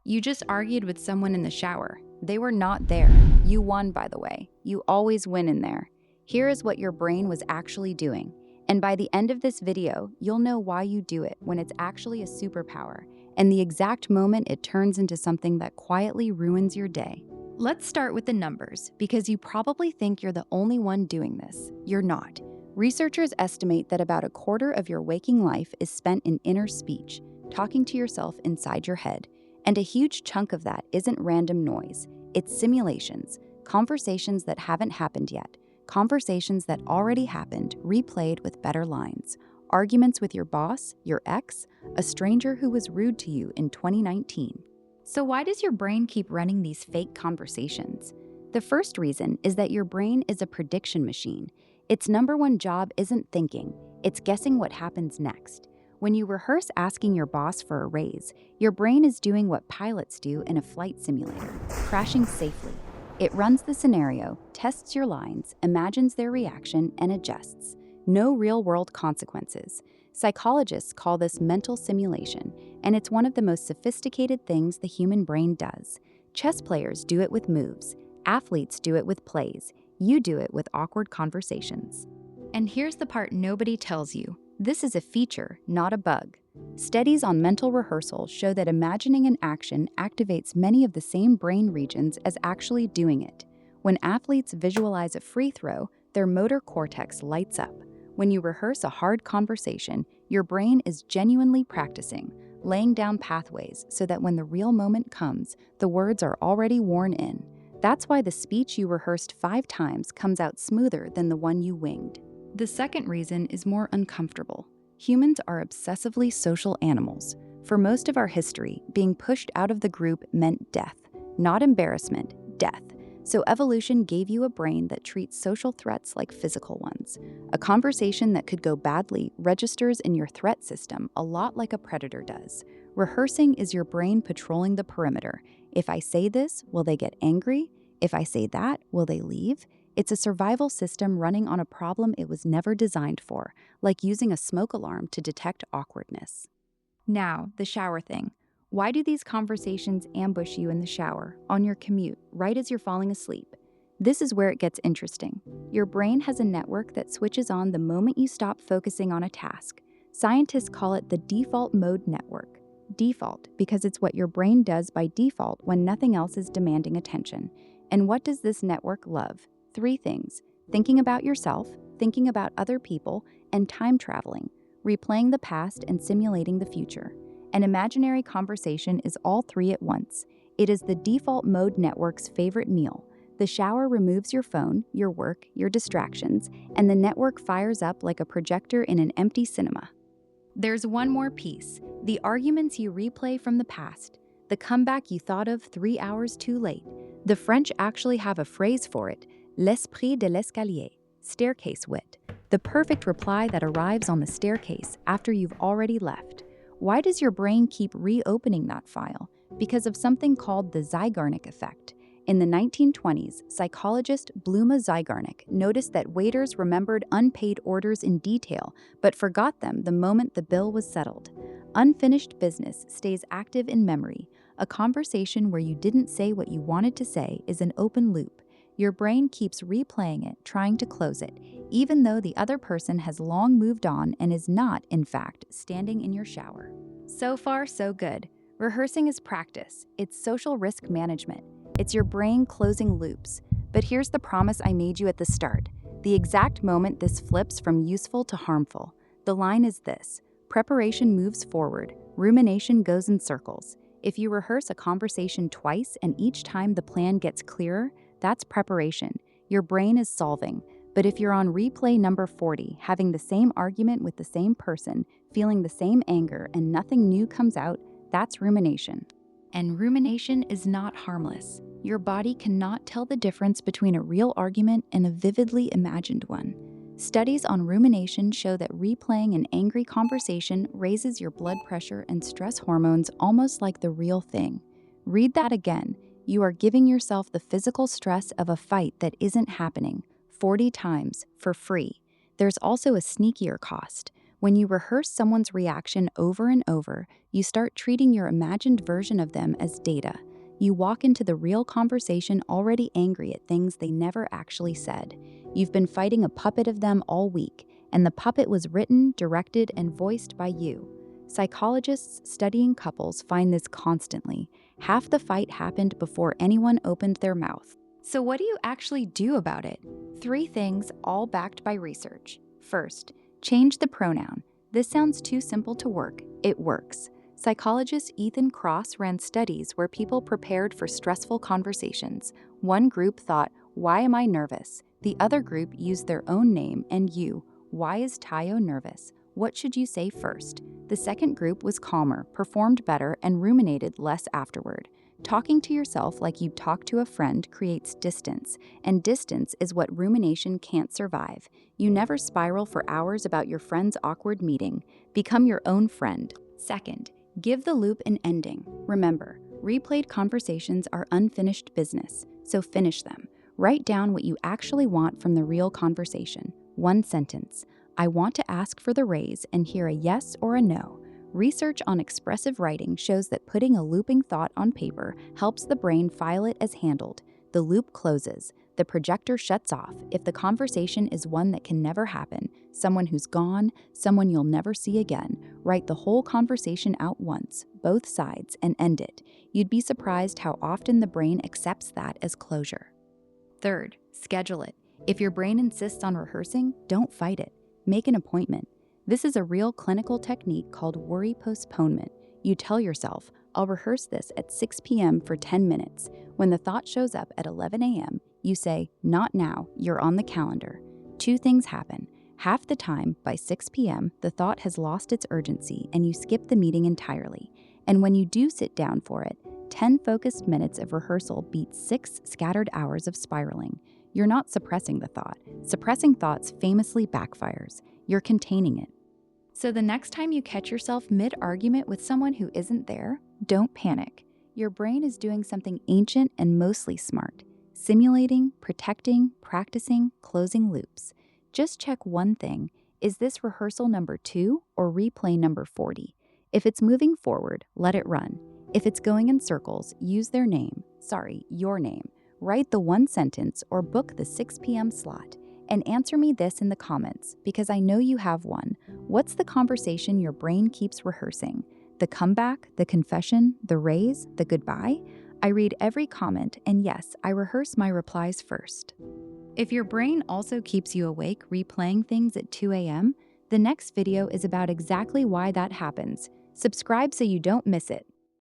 You just argued with someone in the shower. They were not there. You won, by the way. You always win in there. Here is what your brain was actually doing. And by the end of this video, you'll know why you do it when it's actually a superpower, and the exact moment it turns into something that quietly ruins your day. Let's start with the numbers, because you probably think you're the only one doing this. You're not. Researchers estimate that about a quarter of your waking life is spent in inner speech, talking to yourself inside your head. And a huge chunk of that isn't random noise. It's simulations, conversations that haven't happened yet, conversations that already happened, replayed with better lines, arguments with your boss, your ex, a stranger who was rude to you in 2019. So why does your brain keep running these fake conversations? The first reason is that your brain is a prediction machine. Its number one job isn't thinking, it's guessing what happens next. When you rehearse asking your boss for a raise, your brain is doing what pilots do in a flight simulator, crashing safely. It runs the scenario, tests your lines, imagines their reaction, and adjusts. No real-world consequences. Psychologists call this mental simulation, and it's one of the most sophisticated things the human brain does. Chess players do it with moves. Athletes do it with plays. You do it with awkward conversations. And here's the part nobody tells you. This is a feature, not a bug. Studies on mental rehearsal show that imagining an action activates many of the same brain regions as actually doing it. When athletes visualize a free throw, their motor cortex lights up. When you rehearse a hard conversation, your brain is genuinely practicing, laying down pathways so that when the real moment comes, the words are already worn in. That's why the speech you rehearsed 5 times comes out smoother than the one you winged. The second reason is more uncomfortable. Humans are obsessively social animals. For most of our history, being pushed out of the group meant death, not embarrassment, death. So evolution gave you a brain that treats social threats like physical ones. A conversation that could go badly registers in your threat system a lot like a predator does. Rehearsing is your brain patrolling the perimeter. If I say this, will they get angry? If I say that, will they leave? It's a survival system running on a problem it was never designed for, like using a smoke alarm to detect awkwardness. Now, the shower thing. Why do these conversations ambush you in the shower, on your commute, right as you're falling asleep? This is where it gets interesting. Your brain has a network that switches on the moment you stop focusing on a task. Scientists call it the default mode network. Default, because it's what your brain does by default when nothing else is demanding attention. And what does this network love? 3 things: thinking about yourself, thinking about other people, and time traveling, replaying the past and simulating the future. An imaginary conversation is all 3 at once. It is the default mode network's favorite meal. The shower removes your phone, your work, your distractions, and the network fires up like a projector in an empty cinema. There's one more piece: the arguments you replay from the past, the comeback you thought of 3 hours too late. The French actually have a phrase for it: l'esprit de l'escalier, staircase wit, the perfect reply that arrives on the staircase after you've already left. Why does your brain keep reopening that file? Because of something called the Zeigarnik effect. In the 1920s, psychologist Bluma Zeigarnik noticed that waiters remembered unpaid orders in detail, but forgot them the moment the bill was settled. Unfinished business stays active in memory. A conversation where you didn't say what you wanted to say is an open loop. Your brain keeps replaying it, trying to close it, even though the other person has long moved on and is not, in fact, standing in your shower. So far, so good. Rehearsing is practice. It's social risk management. It's your brain closing loops. But here's the promise I made you at the start. The exact moment this flips from useful to harmful. The line is this: preparation moves forward, rumination goes in circles. If you rehearse a conversation twice and each time the plan gets clearer, that's preparation. Your brain is solving. But if you're on replay number 40, having the same argument with the same person, feeling the same anger, and nothing new comes out, that's rumination. And rumination is not harmless. Your body cannot tell the difference between a real argument and a vividly imagined one. Studies on rumination show that replaying an angry conversation raises your blood pressure and stress hormones almost like the real thing. Read that again. You are giving yourself the physical stress of a fight that isn't happening 40 times for free. There's also a sneakier cost. When you rehearse someone's reaction over and over, you start treating your imagined version of them as data. You walk into the real conversation already angry at things they never actually said. You've been fighting a puppet of them all week, and the puppet was written, directed, and voiced by you. Psychologists studying couples find this constantly. Half the fight happened before anyone opened their mouth. So what do you actually do about it? 3 things, all backed by research. First, change the pronoun. This sounds too simple to work. It works. Psychologist Ethan Kross ran studies where people prepared for stressful conversations. One group thought, "Why am I nervous?" The other group used their own name and you. "Why is Tayo nervous? What should you say first?" The second group was calmer, performed better, and ruminated less afterward. Talking to yourself like you'd talk to a friend creates distance, and distance is what rumination can't survive. You never spiral for hours about your friend's awkward meeting. Become your own friend. Second, give the loop an ending. Remember, replayed conversations are unfinished business, so finish them. Write down what you actually want from the real conversation. 1 sentence. I want to ask for the raise and hear a yes or a no. Research on expressive writing shows that putting a looping thought on paper helps the brain file it as handled. The loop closes. The projector shuts off if the conversation is one that can never happen, someone who's gone, someone you'll never see again. Write the whole conversation out once, both sides, and end it. You'd be surprised how often the brain accepts that as closure. Third, schedule it. If your brain insists on rehearsing, don't fight it. Make an appointment. This is a real clinical technique called worry postponement. You tell yourself, I'll rehearse this at 6 p.m. for 10 minutes. When the thought shows up at 11 a.m., you say, not now, you're on the calendar. 2 things happen. Half the time, by 6 p.m., the thought has lost its urgency and you skip the meeting entirely. And when you do sit down for it, 10 focused minutes of rehearsal beats 6 scattered hours of spiraling. You're not suppressing the thought. Suppressing thoughts famously backfires. You're containing it. So the next time you catch yourself mid-argument with someone who isn't there, don't panic. Your brain is doing something ancient and mostly smart. Simulating, protecting, practicing, closing loops. Just check one thing. Is this rehearsal number 2 or replay number 40? If it's moving forward, let it run. If it's going in circles, use your name. Write the 1 sentence or book the 6 p.m. slot. And answer me this in the comments, because I know you have one. What's the conversation your brain keeps rehearsing? The comeback, the confession, the raise, the goodbye? I read every comment, and yes, I rehearse my replies first. If your brain also keeps you awake replaying things at 2 a.m., the next video is about exactly why that happens. Subscribe so you don't miss it.